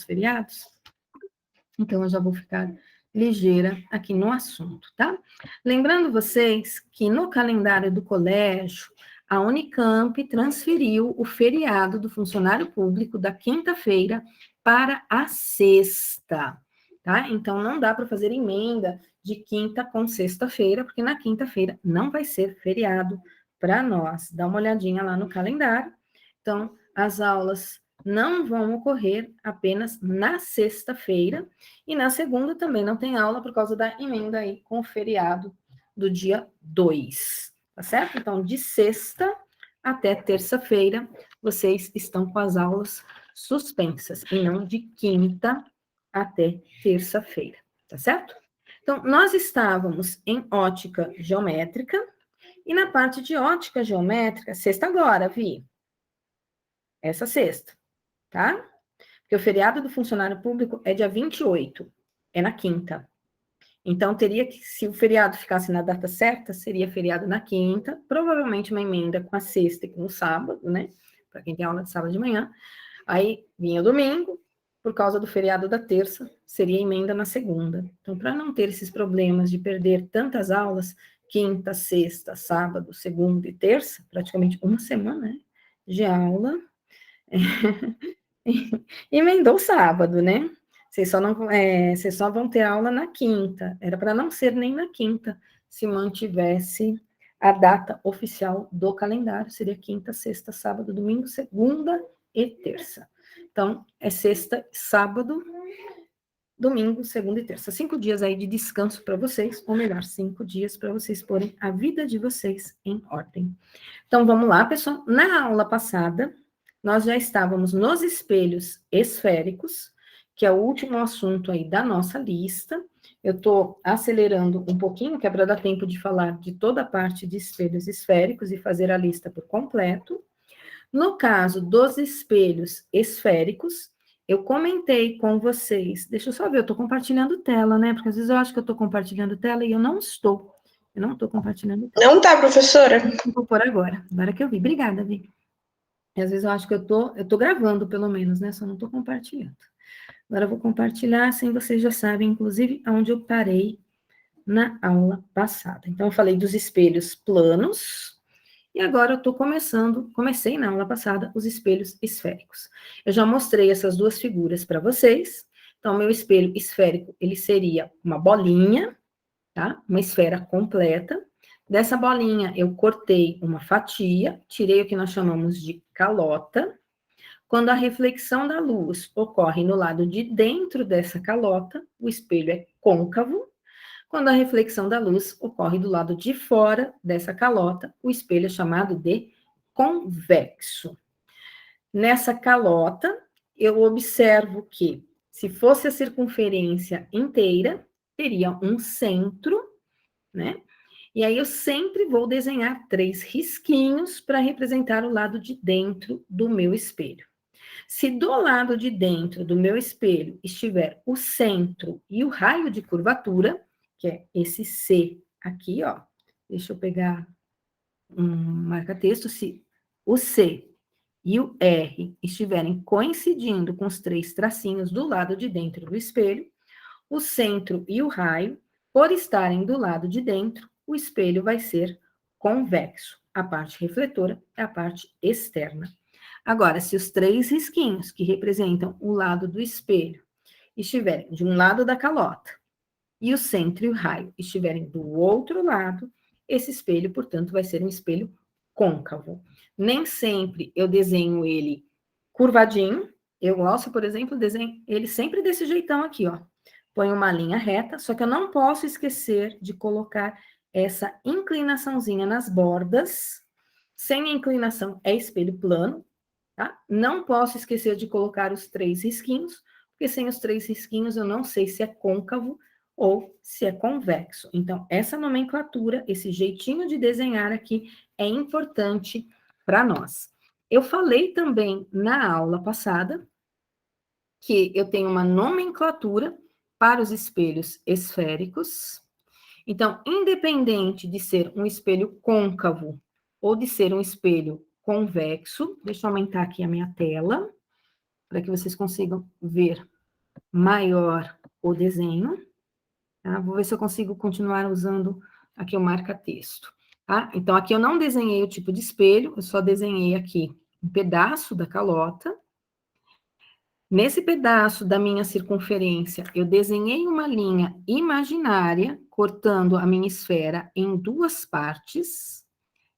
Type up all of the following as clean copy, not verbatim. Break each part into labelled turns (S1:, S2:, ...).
S1: feriados, então eu já vou ficar ligeira aqui no assunto, tá? Lembrando vocês que no calendário do colégio, a Unicamp transferiu o feriado do funcionário público da quinta-feira para a sexta, tá? Então, não dá para fazer emenda de quinta com sexta-feira, porque na quinta-feira não vai ser feriado para nós. Dá uma olhadinha lá no calendário. Então, as aulas não vão ocorrer apenas na sexta-feira, e na segunda também não tem aula por causa da emenda aí com o feriado do dia 2, tá certo? Então, de sexta até terça-feira, vocês estão com as aulas suspensas, e não de quinta até terça-feira, tá certo? Então, nós estávamos em ótica geométrica, e na parte de ótica geométrica, sexta agora, Vi. Essa sexta, tá? Porque o feriado do funcionário público é dia 28, é na quinta. Então, teria que, se o feriado ficasse na data certa, seria feriado na quinta, provavelmente uma emenda com a sexta e com o sábado, né? Para quem tem aula de sábado de manhã. Aí vinha o domingo, por causa do feriado da terça, seria emenda na segunda. Então, para não ter esses problemas de perder tantas aulas, quinta, sexta, sábado, segunda e terça, praticamente uma semana, né, de aula, emendou sábado, né? Vocês só vão ter aula na quinta. Era para não ser nem na quinta, se mantivesse a data oficial do calendário. Seria quinta, sexta, sábado, domingo, segunda e terça. Então, é sexta, sábado, domingo, segunda e terça. 5 dias aí de descanso para vocês, ou melhor, 5 dias para vocês porem a vida de vocês em ordem. Então, vamos lá, pessoal. Na aula passada, nós já estávamos nos espelhos esféricos, que é o último assunto aí da nossa lista. Eu estou acelerando um pouquinho, que é para dar tempo de falar de toda a parte de espelhos esféricos e fazer a lista por completo. No caso dos espelhos esféricos, eu comentei com vocês, deixa eu só ver, eu estou compartilhando tela, né? Porque às vezes eu acho que eu estou compartilhando tela e eu não estou. Eu não estou compartilhando tela.
S2: Não tá, professora.
S1: Vou pôr agora que eu vi. Obrigada, Vi. E às vezes eu acho que eu tô gravando, pelo menos, né? Só não estou compartilhando. Agora eu vou compartilhar, assim vocês já sabem, inclusive, aonde eu parei na aula passada. Então, eu falei dos espelhos planos, e agora eu comecei na aula passada, os espelhos esféricos. Eu já mostrei essas duas figuras para vocês. Então, meu espelho esférico, ele seria uma bolinha, tá? Uma esfera completa. Dessa bolinha, eu cortei uma fatia, tirei o que nós chamamos de calota. Quando a reflexão da luz ocorre no lado de dentro dessa calota, o espelho é côncavo. Quando a reflexão da luz ocorre do lado de fora dessa calota, o espelho é chamado de convexo. Nessa calota, eu observo que, se fosse a circunferência inteira, teria um centro, né? E aí eu sempre vou desenhar 3 risquinhos para representar o lado de dentro do meu espelho. Se do lado de dentro do meu espelho estiver o centro e o raio de curvatura, que é esse C aqui, ó. Deixa eu pegar um marca-texto. Se o C e o R estiverem coincidindo com os 3 tracinhos do lado de dentro do espelho, o centro e o raio, por estarem do lado de dentro, o espelho vai ser convexo. A parte refletora é a parte externa. Agora, se os 3 risquinhos que representam o lado do espelho estiverem de um lado da calota e o centro e o raio estiverem do outro lado, esse espelho, portanto, vai ser um espelho côncavo. Nem sempre eu desenho ele curvadinho. Eu gosto, por exemplo, desenho ele sempre desse jeitão aqui, ó. Põe uma linha reta, só que eu não posso esquecer de colocar essa inclinaçãozinha nas bordas. Sem inclinação é espelho plano, tá? Não posso esquecer de colocar os 3 risquinhos, porque sem os 3 risquinhos eu não sei se é côncavo ou se é convexo. Então, essa nomenclatura, esse jeitinho de desenhar aqui é importante para nós. Eu falei também na aula passada que eu tenho uma nomenclatura para os espelhos esféricos. Então, independente de ser um espelho côncavo ou de ser um espelho convexo, deixa eu aumentar aqui a minha tela, para que vocês consigam ver maior o desenho. Tá? Vou ver se eu consigo continuar usando aqui o marca-texto. Tá? Então, aqui eu não desenhei o tipo de espelho, eu só desenhei aqui um pedaço da calota. Nesse pedaço da minha circunferência, eu desenhei uma linha imaginária, cortando a minha esfera em duas partes.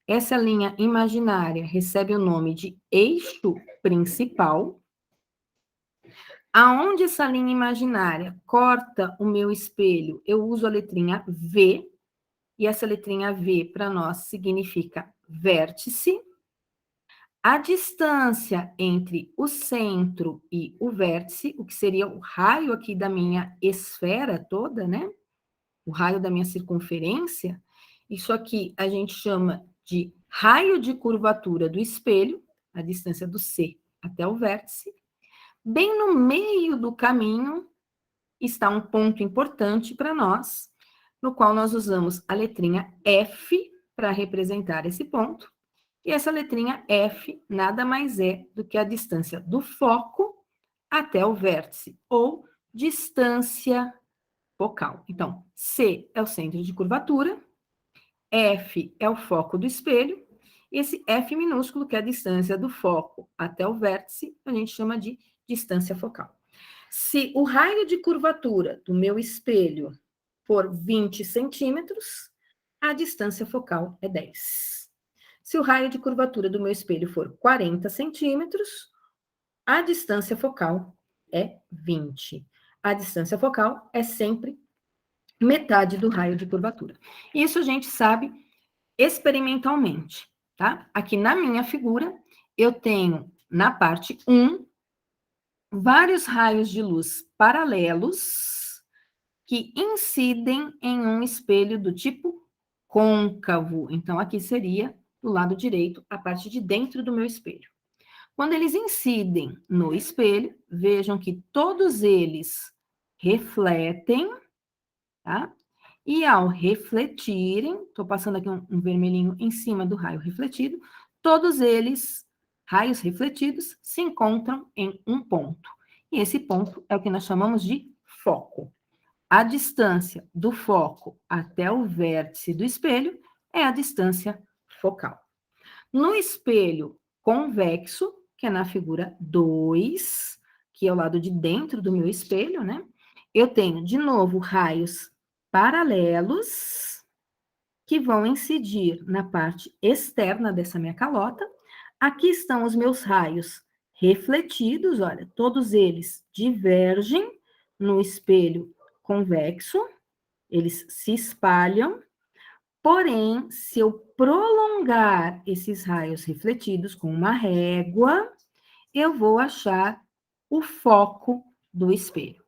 S1: Essa linha imaginária recebe o nome de eixo principal. Aonde essa linha imaginária corta o meu espelho, eu uso a letrinha V, e essa letrinha V para nós significa vértice. A distância entre o centro e o vértice, o que seria o raio aqui da minha esfera toda, né? O raio da minha circunferência, isso aqui a gente chama de raio de curvatura do espelho, a distância do C até o vértice. Bem no meio do caminho está um ponto importante para nós, no qual nós usamos a letrinha F para representar esse ponto. E essa letrinha F nada mais é do que a distância do foco até o vértice, ou distância focal. Então, C é o centro de curvatura, F é o foco do espelho, e esse F minúsculo, que é a distância do foco até o vértice, a gente chama de distância focal. Se o raio de curvatura do meu espelho for 20 centímetros, a distância focal é 10. Se o raio de curvatura do meu espelho for 40 centímetros, a distância focal é 20. A distância focal é sempre metade do raio de curvatura. Isso a gente sabe experimentalmente, tá? Aqui na minha figura, eu tenho na parte 1 vários raios de luz paralelos que incidem em um espelho do tipo côncavo. Então, aqui seria do lado direito, a parte de dentro do meu espelho. Quando eles incidem no espelho, vejam que todos eles refletem, tá? E ao refletirem, estou passando aqui um vermelhinho em cima do raio refletido, todos eles, raios refletidos, se encontram em um ponto. E esse ponto é o que nós chamamos de foco. A distância do foco até o vértice do espelho é a distância focal. No espelho convexo, que é na figura 2, que é o lado de dentro do meu espelho, né? Eu tenho, de novo, raios paralelos que vão incidir na parte externa dessa minha calota. Aqui estão os meus raios refletidos, olha, todos eles divergem no espelho convexo, eles se espalham, porém, se eu prolongar esses raios refletidos com uma régua, eu vou achar o foco do espelho.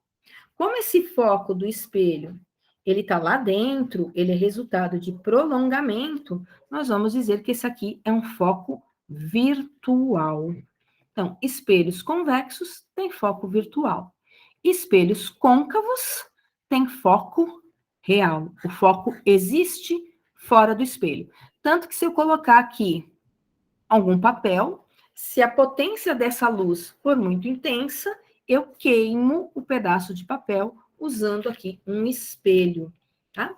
S1: Como esse foco do espelho, ele está lá dentro, ele é resultado de prolongamento, nós vamos dizer que esse aqui é um foco virtual. Então, espelhos convexos têm foco virtual. Espelhos côncavos têm foco real. O foco existe fora do espelho. Tanto que se eu colocar aqui algum papel, se a potência dessa luz for muito intensa, eu queimo o pedaço de papel usando aqui um espelho, tá?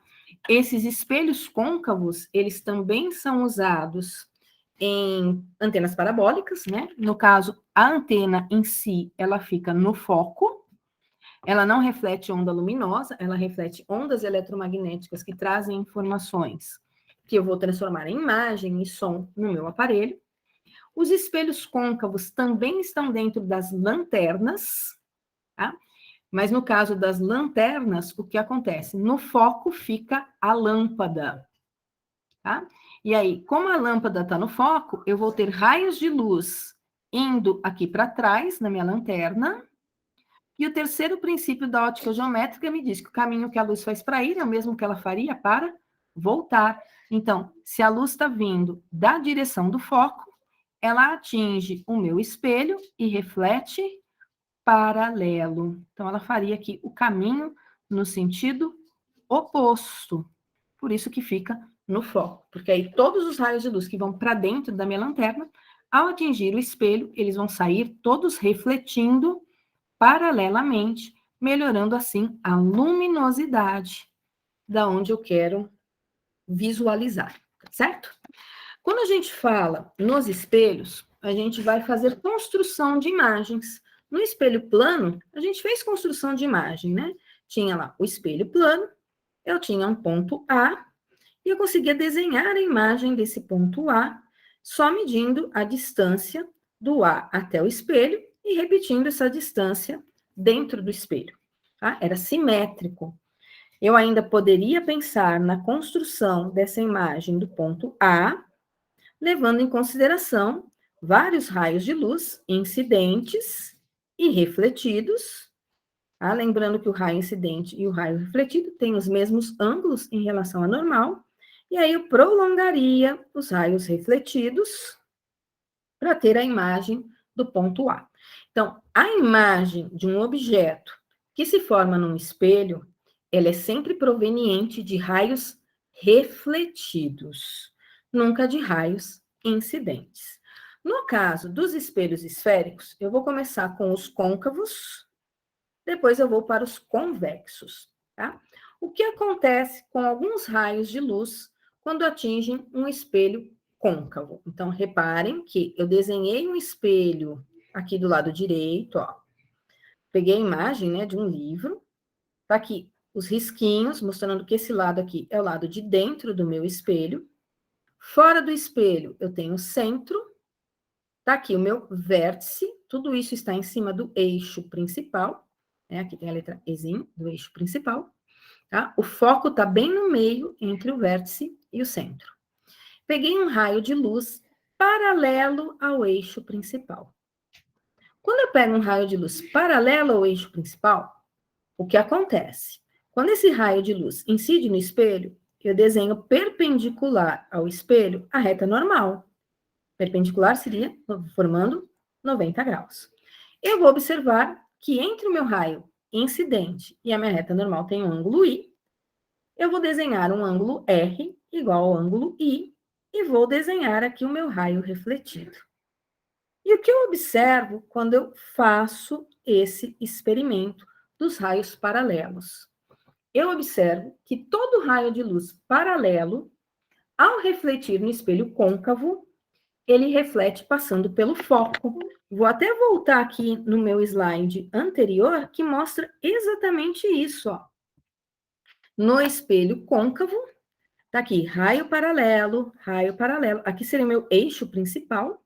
S1: Esses espelhos côncavos, eles também são usados em antenas parabólicas, né? No caso, a antena em si, ela fica no foco, ela não reflete onda luminosa, ela reflete ondas eletromagnéticas que trazem informações que eu vou transformar em imagem e som no meu aparelho. Os espelhos côncavos também estão dentro das lanternas, tá? Mas no caso das lanternas, o que acontece? No foco fica a lâmpada, tá? E aí, como a lâmpada está no foco, eu vou ter raios de luz indo aqui para trás, na minha lanterna. E o terceiro princípio da ótica geométrica me diz que o caminho que a luz faz para ir é o mesmo que ela faria para voltar. Então, se a luz está vindo da direção do foco, ela atinge o meu espelho e reflete paralelo. Então, ela faria aqui o caminho no sentido oposto. Por isso que fica no foco. Porque aí todos os raios de luz que vão para dentro da minha lanterna, ao atingir o espelho, eles vão sair todos refletindo paralelamente melhorando assim a luminosidade da onde eu quero visualizar, certo? Quando a gente fala nos espelhos, a gente vai fazer construção de imagens. No espelho plano, a gente fez construção de imagem, né? Tinha lá o espelho plano, eu tinha um ponto A, e eu conseguia desenhar a imagem desse ponto A, só medindo a distância do A até o espelho e repetindo essa distância dentro do espelho. Tá? Era simétrico. Eu ainda poderia pensar na construção dessa imagem do ponto A, levando em consideração vários raios de luz incidentes e refletidos. Tá? Lembrando que o raio incidente e o raio refletido têm os mesmos ângulos em relação à normal, e aí eu prolongaria os raios refletidos para ter a imagem do ponto A. Então, a imagem de um objeto que se forma num espelho, ela é sempre proveniente de raios refletidos, nunca de raios incidentes. No caso dos espelhos esféricos, eu vou começar com os côncavos, depois eu vou para os convexos, tá? O que acontece com alguns raios de luz quando atingem um espelho côncavo? Então, reparem que eu desenhei um espelho aqui do lado direito, ó. Peguei a imagem, né, de um livro. Tá aqui os risquinhos, mostrando que esse lado aqui é o lado de dentro do meu espelho. Fora do espelho, eu tenho o centro. Tá aqui o meu vértice. Tudo isso está em cima do eixo principal. Aqui tem a letra Ezinho, do eixo principal. Tá? O foco está bem no meio, entre o vértice e o centro. Peguei um raio de luz paralelo ao eixo principal. Quando eu pego um raio de luz paralelo ao eixo principal, o que acontece? Quando esse raio de luz incide no espelho, eu desenho perpendicular ao espelho a reta normal. Perpendicular seria formando 90 graus. Eu vou observar que entre o meu raio incidente e a minha reta normal tem um ângulo I. Eu vou desenhar um ângulo R igual ao ângulo I e vou desenhar aqui o meu raio refletido. E o que eu observo quando eu faço esse experimento dos raios paralelos? Eu observo que todo raio de luz paralelo, ao refletir no espelho côncavo, ele reflete passando pelo foco. Vou até voltar aqui no meu slide anterior, que mostra exatamente isso, ó. No espelho côncavo, tá aqui, raio paralelo, raio paralelo. Aqui seria o meu eixo principal,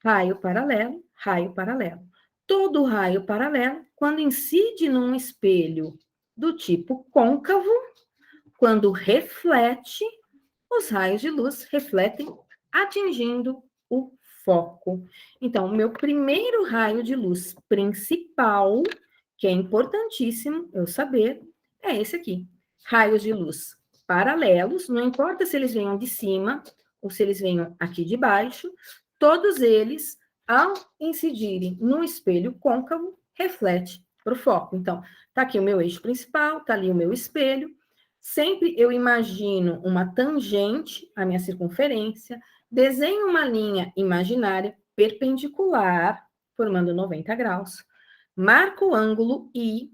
S1: raio paralelo, raio paralelo. Todo raio paralelo, quando incide num espelho do tipo côncavo, quando reflete, os raios de luz refletem atingindo o foco. Então, o meu primeiro raio de luz principal, que é importantíssimo eu saber, é esse aqui. Raios de luz paralelos, não importa se eles venham de cima ou se eles venham aqui de baixo, todos eles, ao incidirem no espelho côncavo, reflete para o foco. Então, tá aqui o meu eixo principal, tá ali o meu espelho. Sempre eu imagino uma tangente à minha circunferência, desenho uma linha imaginária perpendicular, formando 90 graus, marco o ângulo I,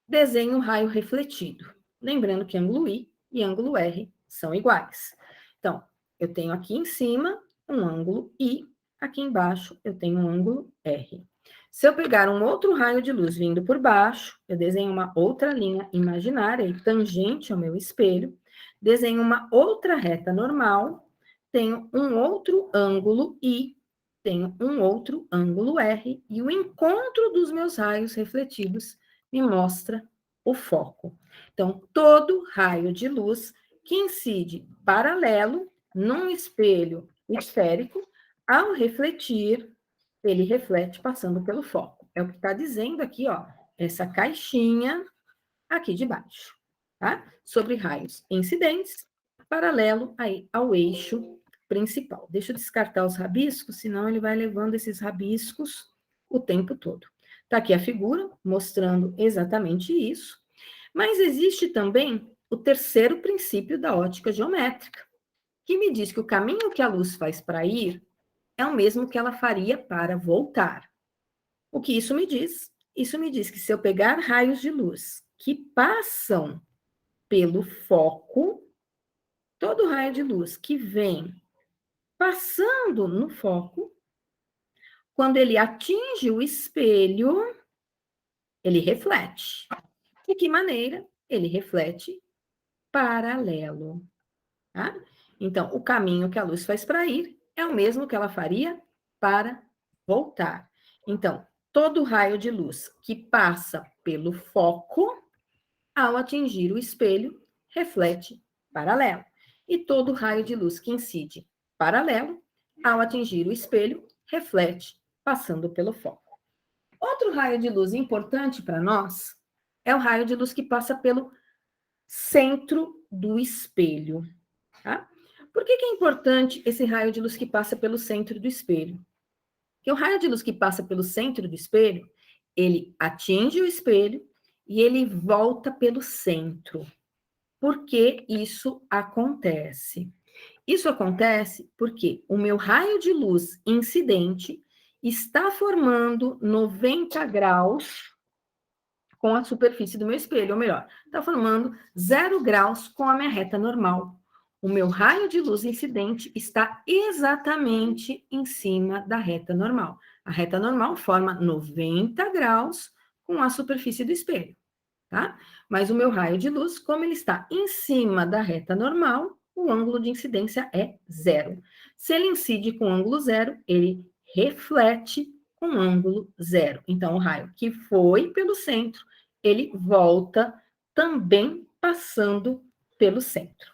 S1: desenho um raio refletido. Lembrando que ângulo I e ângulo R são iguais. Então, eu tenho aqui em cima um ângulo I, aqui embaixo eu tenho um ângulo R. Se eu pegar um outro raio de luz vindo por baixo, eu desenho uma outra linha imaginária e tangente ao meu espelho, desenho uma outra reta normal, tenho um outro ângulo I, tenho um outro ângulo R, e o encontro dos meus raios refletidos me mostra o foco. Então, todo raio de luz que incide paralelo num espelho esférico, ao refletir, ele reflete passando pelo foco. É o que está dizendo aqui, ó, essa caixinha aqui de baixo, tá? Sobre raios incidentes, paralelo aí ao eixo principal. Deixa eu descartar os rabiscos, senão ele vai levando esses rabiscos o tempo todo. Tá aqui a figura mostrando exatamente isso, mas existe também o terceiro princípio da ótica geométrica, que me diz que o caminho que a luz faz para ir é o mesmo que ela faria para voltar. O que isso me diz? Isso me diz que se eu pegar raios de luz que passam pelo foco, todo raio de luz que vem passando no foco, quando ele atinge o espelho, ele reflete. De que maneira? Ele reflete paralelo. Tá? Então, o caminho que a luz faz para ir é o mesmo que ela faria para voltar. Então, todo raio de luz que passa pelo foco, ao atingir o espelho, reflete paralelo. E todo raio de luz que incide paralelo, ao atingir o espelho, reflete passando pelo foco. Outro raio de luz importante para nós é o raio de luz que passa pelo centro do espelho. Tá? Por que é importante esse raio de luz que passa pelo centro do espelho? Porque o raio de luz que passa pelo centro do espelho, ele atinge o espelho e ele volta pelo centro. Por que isso acontece? Isso acontece porque o meu raio de luz incidente está formando 90 graus com a superfície do meu espelho, ou melhor, está formando 0 graus com a minha reta normal. O meu raio de luz incidente está exatamente em cima da reta normal. A reta normal forma 90 graus com a superfície do espelho, tá? Mas o meu raio de luz, como ele está em cima da reta normal, o ângulo de incidência é 0. Se ele incide com ângulo 0, ele reflete com ângulo 0. Então, o raio que foi pelo centro, ele volta também passando pelo centro.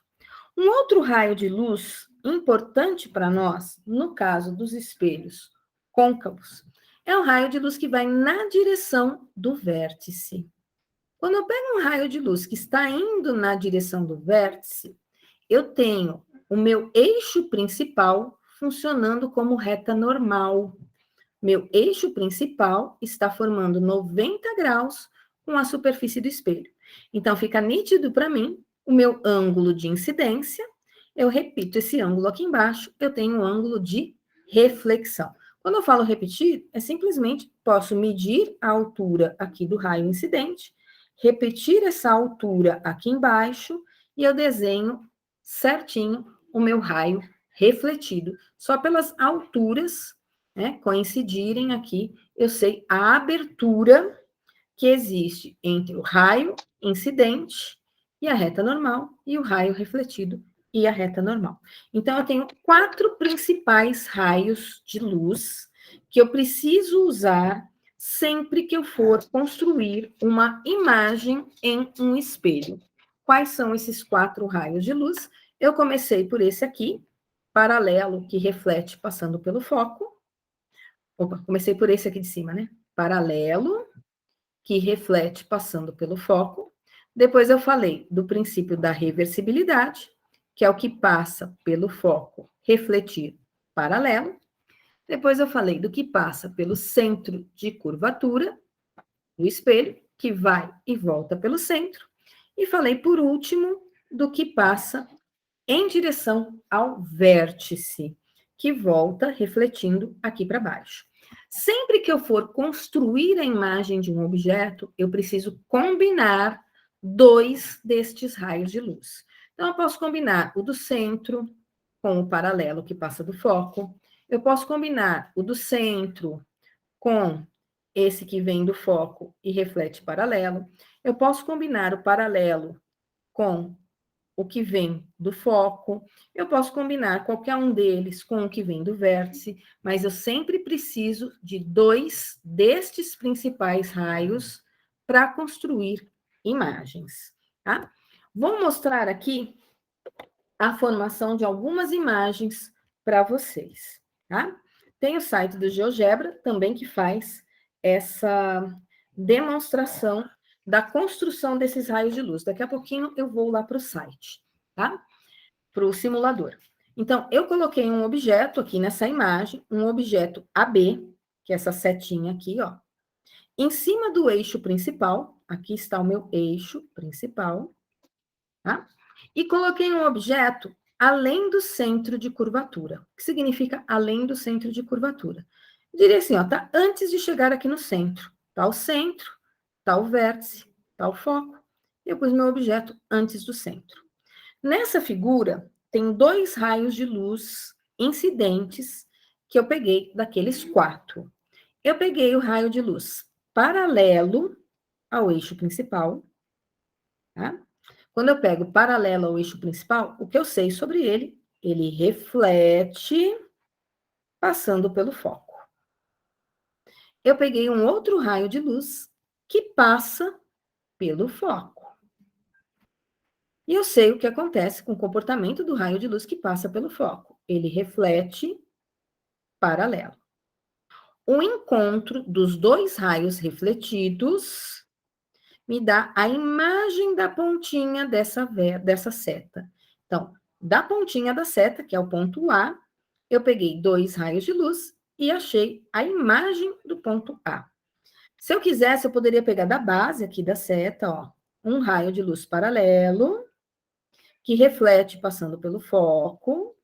S1: Um outro raio de luz importante para nós, no caso dos espelhos côncavos, é o raio de luz que vai na direção do vértice. Quando eu pego um raio de luz que está indo na direção do vértice, eu tenho o meu eixo principal funcionando como reta normal. Meu eixo principal está formando 90 graus com a superfície do espelho. Então, fica nítido para mim o meu ângulo de incidência. Eu repito esse ângulo aqui embaixo, eu tenho um ângulo de reflexão. Quando eu falo repetir, é simplesmente posso medir a altura aqui do raio incidente, repetir essa altura aqui embaixo e eu desenho certinho o meu raio refletido. Só pelas alturas, né, coincidirem aqui, eu sei a abertura que existe entre o raio incidente e a reta normal, e o raio refletido e a reta normal. Então, eu tenho 4 principais raios de luz que eu preciso usar sempre que eu for construir uma imagem em um espelho. Quais são esses 4 raios de luz? Eu comecei por esse aqui, paralelo, que reflete passando pelo foco. Opa, comecei por esse aqui de cima, né? Paralelo, que reflete passando pelo foco. Depois eu falei do princípio da reversibilidade, que é o que passa pelo foco refletir paralelo. Depois eu falei do que passa pelo centro de curvatura do espelho, que vai e volta pelo centro. E falei, por último, do que passa em direção ao vértice, que volta refletindo aqui para baixo. Sempre que eu for construir a imagem de um objeto, eu preciso combinar 2 destes raios de luz. Então, eu posso combinar o do centro com o paralelo que passa do foco. Eu posso combinar o do centro com esse que vem do foco e reflete paralelo. Eu posso combinar o paralelo com o que vem do foco, eu posso combinar qualquer um deles com o que vem do vértice, mas eu sempre preciso de 2 destes principais raios para construir imagens, tá? Vou mostrar aqui a formação de algumas imagens para vocês, tá? Tem o site do GeoGebra também que faz essa demonstração da construção desses raios de luz. Daqui a pouquinho eu vou lá para o site, tá? Para o simulador. Então, eu coloquei um objeto aqui nessa imagem, um objeto AB, que é essa setinha aqui, ó, em cima do eixo principal. Aqui está o meu eixo principal, tá? E coloquei um objeto além do centro de curvatura. O que significa além do centro de curvatura? Eu diria assim, ó, tá antes de chegar aqui no centro. Está o centro, está o vértice, está o foco. Eu pus meu objeto antes do centro. Nessa figura, tem 2 raios de luz incidentes que eu peguei daqueles 4. Eu peguei o raio de luz paralelo ao eixo principal, tá? Quando eu pego paralelo ao eixo principal, o que eu sei sobre ele? Ele reflete passando pelo foco. Eu peguei um outro raio de luz que passa pelo foco. E eu sei o que acontece com o comportamento do raio de luz que passa pelo foco. Ele reflete paralelo. O encontro dos 2 raios refletidos me dá a imagem da pontinha dessa seta. Então, da pontinha da seta, que é o ponto A, eu peguei 2 raios de luz e achei a imagem do ponto A. Se eu quisesse, eu poderia pegar da base aqui da seta, ó, um raio de luz paralelo, que reflete passando pelo foco,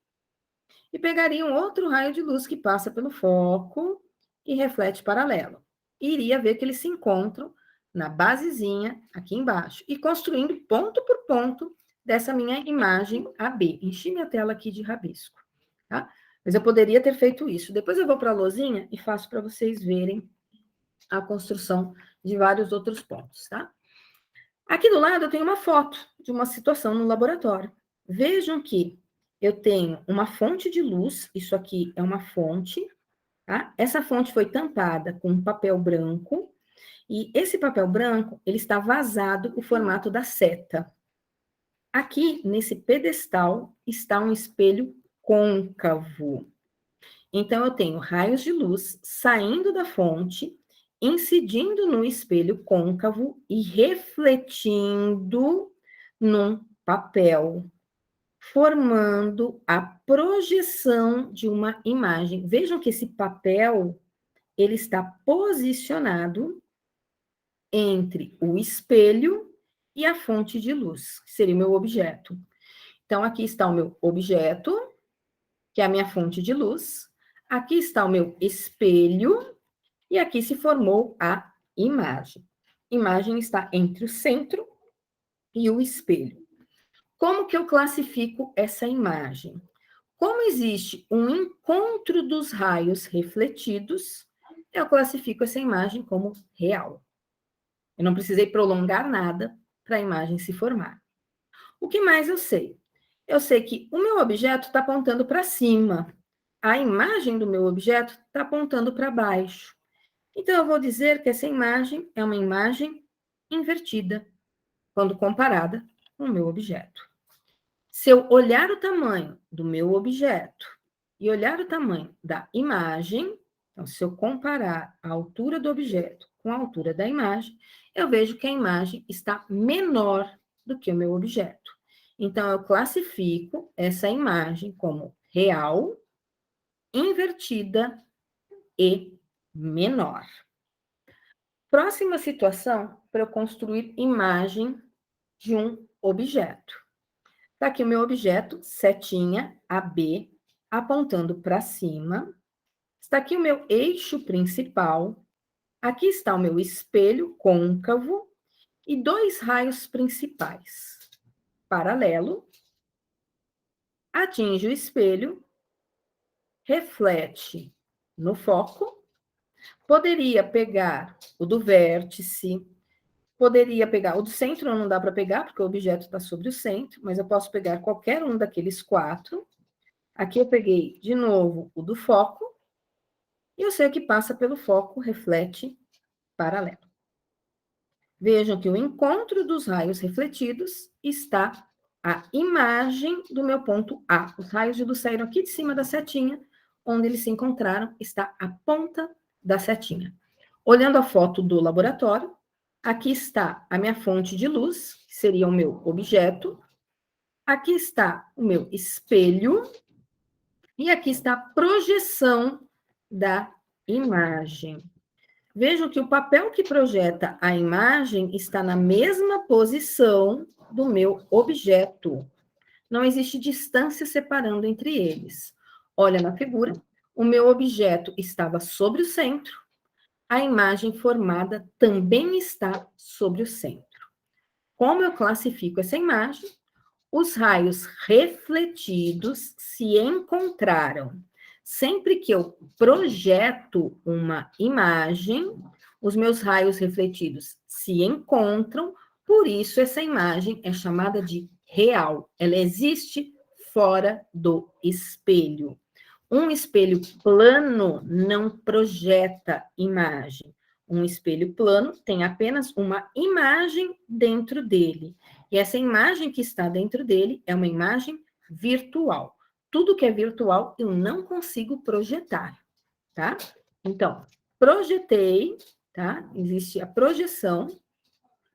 S1: e pegaria um outro raio de luz que passa pelo foco e reflete paralelo. E iria ver que eles se encontram na basezinha aqui embaixo, e construindo ponto por ponto dessa minha imagem AB. Enchi minha tela aqui de rabisco, tá? Mas eu poderia ter feito isso. Depois eu vou para a lousinha e faço para vocês verem a construção de vários outros pontos, tá? Aqui do lado eu tenho uma foto de uma situação no laboratório. Vejam que eu tenho uma fonte de luz, isso aqui é uma fonte, tá? Essa fonte foi tampada com um papel branco, e esse papel branco, ele está vazado o formato da seta. Aqui, nesse pedestal, está um espelho côncavo. Então, eu tenho raios de luz saindo da fonte, incidindo no espelho côncavo e refletindo num papel, formando a projeção de uma imagem. Vejam que esse papel, ele está posicionado entre o espelho e a fonte de luz, que seria o meu objeto. Então, aqui está o meu objeto, que é a minha fonte de luz. Aqui está o meu espelho, e aqui se formou a imagem. A imagem está entre o centro e o espelho. Como que eu classifico essa imagem? Como existe um encontro dos raios refletidos, eu classifico essa imagem como real. Eu não precisei prolongar nada para a imagem se formar. O que mais eu sei? Eu sei que o meu objeto está apontando para cima. A imagem do meu objeto está apontando para baixo. Então, eu vou dizer que essa imagem é uma imagem invertida, quando comparada com o meu objeto. Se eu olhar o tamanho do meu objeto e olhar o tamanho da imagem, então, se eu comparar a altura do objeto com a altura da imagem, eu vejo que a imagem está menor do que o meu objeto. Então, eu classifico essa imagem como real, invertida e menor. Próxima situação para eu construir imagem de um objeto. Está aqui o meu objeto, setinha AB, apontando para cima. Está aqui o meu eixo principal. Aqui está o meu espelho côncavo e 2 raios principais. Paralelo, atinge o espelho, reflete no foco. Poderia pegar o do vértice, poderia pegar o do centro, não dá para pegar, porque o objeto está sobre o centro, mas eu posso pegar qualquer um daqueles 4. Aqui eu peguei, de novo, o do foco, e eu sei que passa pelo foco, reflete paralelo. Vejam que o encontro dos raios refletidos está a imagem do meu ponto A. Os raios de luz saíram aqui de cima da setinha, onde eles se encontraram, está a ponta da setinha. Olhando a foto do laboratório, aqui está a minha fonte de luz, que seria o meu objeto. Aqui está o meu espelho. E aqui está a projeção da imagem. Vejam que o papel que projeta a imagem está na mesma posição do meu objeto. Não existe distância separando entre eles. Olha na figura, o meu objeto estava sobre o centro, a imagem formada também está sobre o centro. Como eu classifico essa imagem? Os raios refletidos se encontraram. Sempre que eu projeto uma imagem, os meus raios refletidos se encontram, por isso essa imagem é chamada de real. Ela existe fora do espelho. Um espelho plano não projeta imagem. Um espelho plano tem apenas uma imagem dentro dele. E essa imagem que está dentro dele é uma imagem virtual. Tudo que é virtual eu não consigo projetar, tá? Então, projetei, tá? Existe a projeção.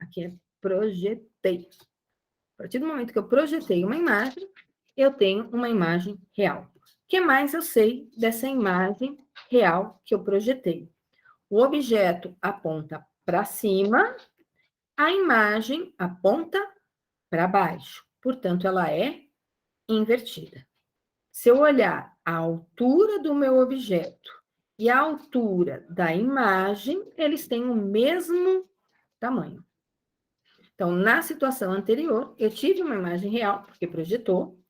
S1: Aqui é projetei. A partir do momento que eu projetei uma imagem, eu tenho uma imagem real. O que mais eu sei dessa imagem real que eu projetei? O objeto aponta para cima, a imagem aponta para baixo. Portanto, ela é invertida. Se eu olhar a altura do meu objeto e a altura da imagem, eles têm o mesmo tamanho. Então, na situação anterior, eu tive uma imagem real, porque projetou,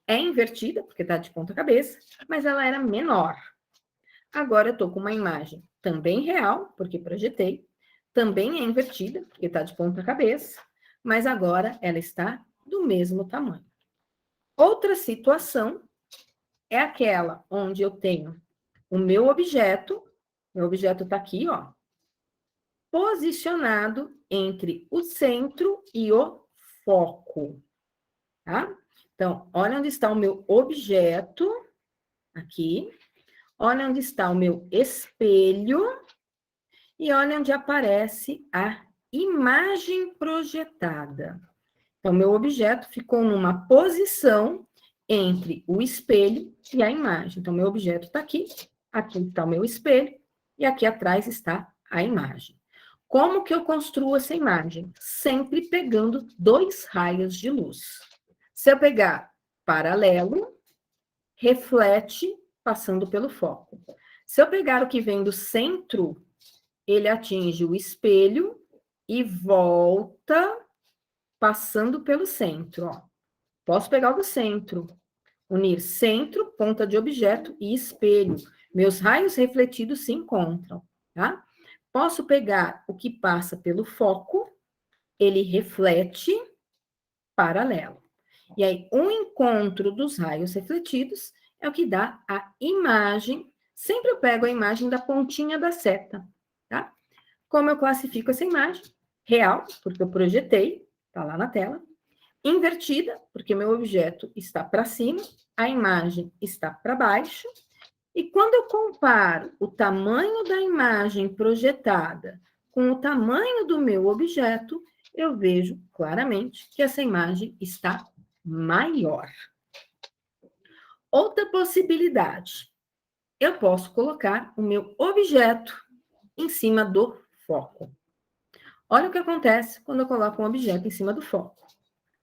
S1: é invertida, porque está de ponta cabeça, mas ela era menor. Agora eu estou com uma imagem também real, porque projetei, também é invertida, porque está de ponta cabeça, mas agora ela está do mesmo tamanho. Outra situação é aquela onde eu tenho o meu objeto está aqui, ó, posicionado entre o centro e o foco, tá? Então, olha onde está o meu objeto, aqui. Olha onde está o meu espelho. E olha onde aparece a imagem projetada. Então, meu objeto ficou numa posição entre o espelho e a imagem. Então, meu objeto está aqui está o meu espelho, e aqui atrás está a imagem. Como que eu construo essa imagem? Sempre pegando dois raios de luz. Se eu pegar paralelo, reflete passando pelo foco. Se eu pegar o que vem do centro, ele atinge o espelho e volta passando pelo centro, ó. Posso pegar o do centro, unir centro, ponta de objeto e espelho. Meus raios refletidos se encontram, tá? Posso pegar o que passa pelo foco, ele reflete paralelo. E aí, o encontro dos raios refletidos é o que dá a imagem. Sempre eu pego a imagem da pontinha da seta, tá? Como eu classifico essa imagem? Real, porque eu projetei, tá lá na tela. Invertida, porque meu objeto está para cima, a imagem está para baixo. E quando eu comparo o tamanho da imagem projetada com o tamanho do meu objeto, eu vejo claramente que essa imagem está maior. Outra possibilidade, eu posso colocar o meu objeto em cima do foco. Olha o que acontece quando eu coloco um objeto em cima do foco.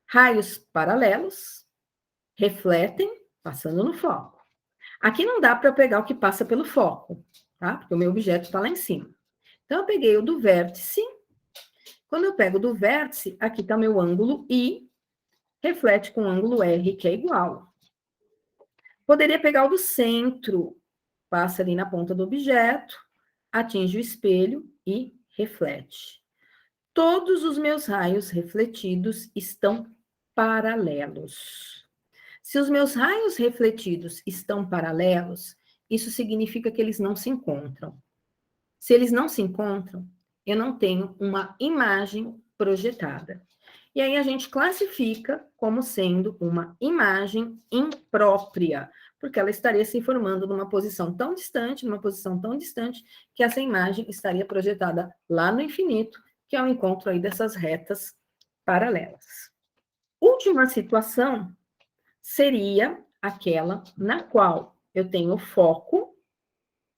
S1: Raios paralelos refletem passando no foco. Aqui não dá para eu pegar o que passa pelo foco, tá? Porque o meu objeto está lá em cima. Então, eu peguei o do vértice. Quando eu pego do vértice, aqui está o meu ângulo I, reflete com o ângulo R, que é igual. Poderia pegar o do centro, passa ali na ponta do objeto, atinge o espelho e reflete. Todos os meus raios refletidos estão paralelos. Se os meus raios refletidos estão paralelos, isso significa que eles não se encontram. Se eles não se encontram, eu não tenho uma imagem projetada. E aí a gente classifica como sendo uma imagem imprópria, porque ela estaria se formando numa posição tão distante, que essa imagem estaria projetada lá no infinito, que é o encontro aí dessas retas paralelas. Última situação seria aquela na qual eu tenho o foco,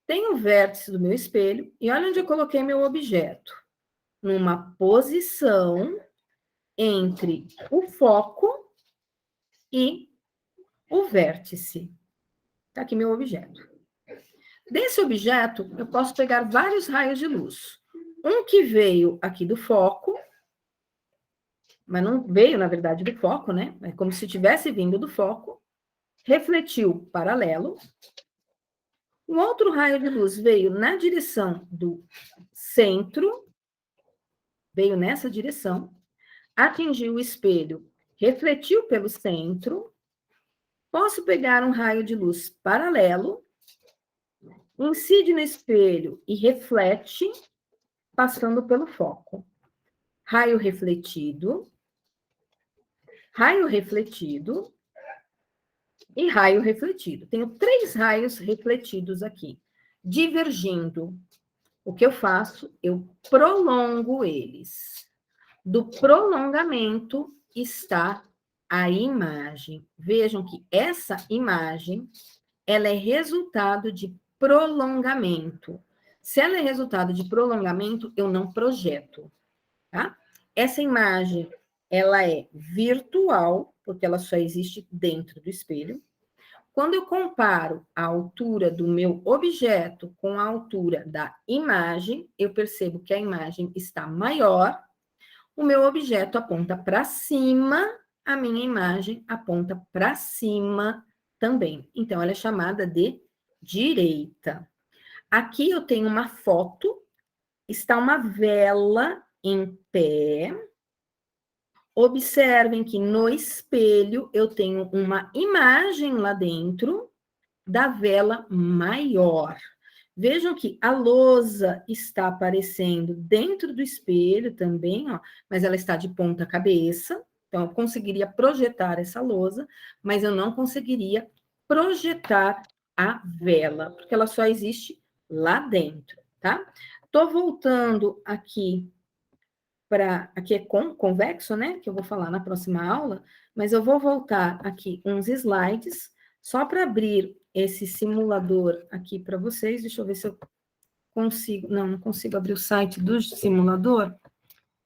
S1: tenho o vértice do meu espelho, e olha onde eu coloquei meu objeto. Numa posição entre o foco e o vértice. Tá aqui meu objeto. Desse objeto, eu posso pegar vários raios de luz. Um que veio aqui do foco, mas não veio, na verdade, do foco, né? É como se tivesse vindo do foco, refletiu paralelo. Um outro raio de luz veio na direção do centro, veio nessa direção, atingiu o espelho, refletiu pelo centro. Posso pegar um raio de luz paralelo, incide no espelho e reflete, passando pelo foco. Raio refletido e raio refletido. Tenho 3 raios refletidos aqui, divergindo. O que eu faço? Eu prolongo eles. Do prolongamento está a imagem. Vejam que essa imagem, ela é resultado de prolongamento. Se ela é resultado de prolongamento, eu não projeto, tá? Essa imagem, ela é virtual, porque ela só existe dentro do espelho. Quando eu comparo a altura do meu objeto com a altura da imagem, eu percebo que a imagem está maior, o meu objeto aponta para cima, a minha imagem aponta para cima também. Então, ela é chamada de direita. Aqui eu tenho uma foto, está uma vela em pé. Observem que no espelho eu tenho uma imagem lá dentro da vela maior. Vejam que a lousa está aparecendo dentro do espelho também, ó, mas ela está de ponta cabeça. Então, eu conseguiria projetar essa lousa, mas eu não conseguiria projetar a vela, porque ela só existe lá dentro, tá? Tô voltando aqui para... Aqui é convexo, né? Que eu vou falar na próxima aula, mas eu vou voltar aqui uns slides, só para abrir esse simulador aqui para vocês. Deixa eu ver se eu consigo... Não consigo abrir o site do simulador.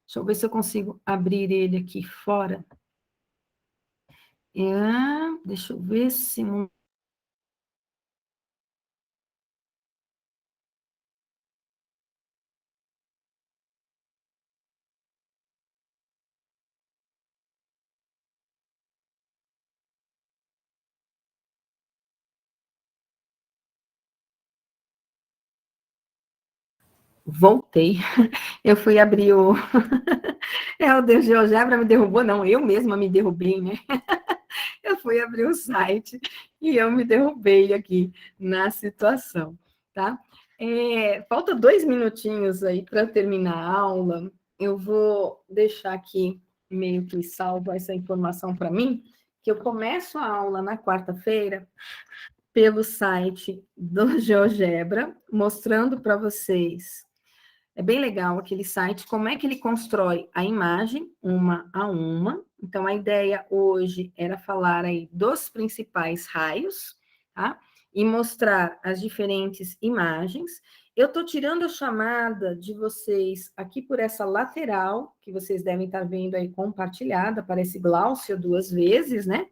S1: Deixa eu ver se eu consigo abrir ele aqui fora. Deixa eu ver se... Voltei. Eu fui abrir o... o Deus de GeoGebra me derrubou, não, eu mesma me derrubei, né? Eu fui abrir o site e eu me derrubei aqui na situação, tá? Falta 2 minutinhos aí para terminar a aula. Eu vou deixar aqui meio que salvo essa informação para mim, que eu começo a aula na quarta-feira pelo site do GeoGebra, mostrando para vocês. É bem legal aquele site, como é que ele constrói a imagem, uma a uma. Então, a ideia hoje era falar aí dos principais raios, tá? E mostrar as diferentes imagens. Eu estou tirando a chamada de vocês aqui por essa lateral, que vocês devem estar vendo aí compartilhada, aparece Glaucia 2 vezes, né?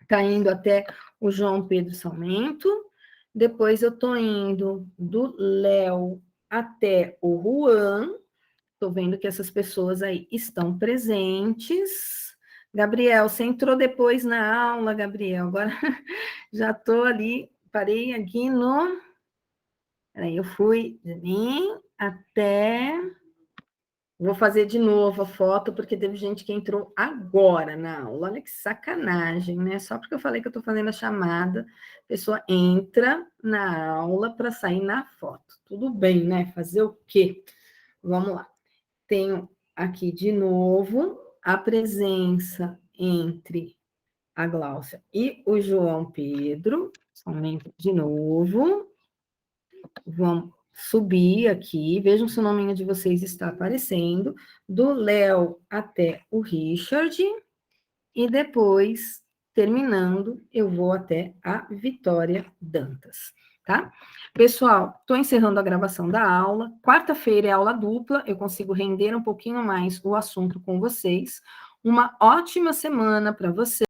S1: Está indo até o João Pedro Salmento. Depois eu estou indo do Léo até o Juan. Estou vendo que essas pessoas aí estão presentes. Gabriel, você entrou depois na aula, Gabriel. Agora já estou ali, parei aqui no... Peraí, eu fui de mim até... Vou fazer de novo a foto, porque teve gente que entrou agora na aula. Olha que sacanagem, né? Só porque eu falei que eu estou fazendo a chamada, a pessoa entra na aula para sair na foto. Tudo bem, né? Fazer o quê? Vamos lá. Tenho aqui de novo a presença entre a Gláucia e o João Pedro. Somente de novo. Vamos subir aqui. Vejam se o nominho de vocês está aparecendo. Do Léo até o Richard. E depois, terminando, eu vou até a Vitória Dantas, tá? Pessoal, estou encerrando a gravação da aula. Quarta-feira é aula dupla, eu consigo render um pouquinho mais o assunto com vocês. Uma ótima semana para vocês.